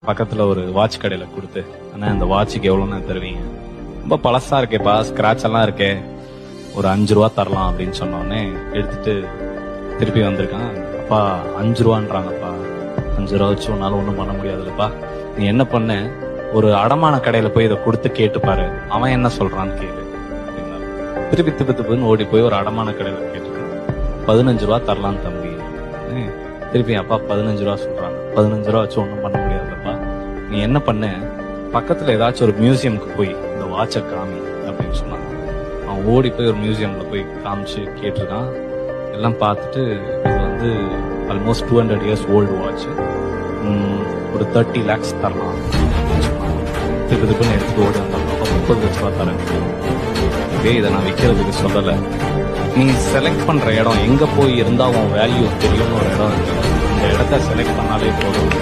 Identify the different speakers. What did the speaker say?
Speaker 1: பக்கத்துல ஒரு வாட்ச் கடையில கொடுத்து, அண்ணா இந்த வாட்சுக்கு எவ்வளவுன்னு தருவீங்க? ரொம்ப பழசா இருக்கேப்பா, ஸ்கிராட்ச் எல்லாம் இருக்கே, ஒரு 5 ரூபா தரலாம் அப்படின்னு சொன்னோடனே எடுத்துட்டு திருப்பி வந்திருக்கான். அப்பா 5 ரூபான்றாங்கப்பா, 5 ரூபா வச்சு உன்னால ஒண்ணும் பண்ண முடியாதுல்லப்பா. நீ என்ன பண்ண, ஒரு அடமான கடையில போய் இதை கொடுத்து கேட்டு பாரு, அவன் என்ன சொல்றான்னு கேளு அப்படின்னாரு. திருப்பி திப்புன்னு ஓடி போய் ஒரு அடமான கடையில கேட்டு 15 ரூபா தரலாம் தம்பி. திருப்பி அப்பா 15 ரூபா சொல்றாங்க. 15 ரூபா வச்சு ஒண்ணும் பண்ண முடியாதுல்லப்பா. நீ என்ன பண்ண, பக்கத்துல ஏதாச்சும் ஒரு மியூசியம்க்கு போய் இந்த வாட்சை காமி அப்படின்னு சொன்னாங்க. அவன் ஓடி போய் ஒரு மியூசியம்ல போய் காமிச்சு கேட்டிருக்கான். எல்லாம் பார்த்துட்டு இது வந்து ஆல்மோஸ்ட் 200 இயர்ஸ் ஓல்டு வாட்ச், ஒரு 30 lakhs தரலாம். திருப்பி எடுத்துட்டு ஓடி வந்தாங்க. 30 லட்ச ரூபா தரேன். இதே இதை நான் விற்கிறதுக்கு சொல்லலை. நீ செலக்ட் பண்ற இடம் எங்க போய் இருந்தா உன் வேல்யூ தெரியும்னு ஒரு இடம் இருக்கு. இந்த இடத்த செலக்ட் பண்ணாலே போதும்.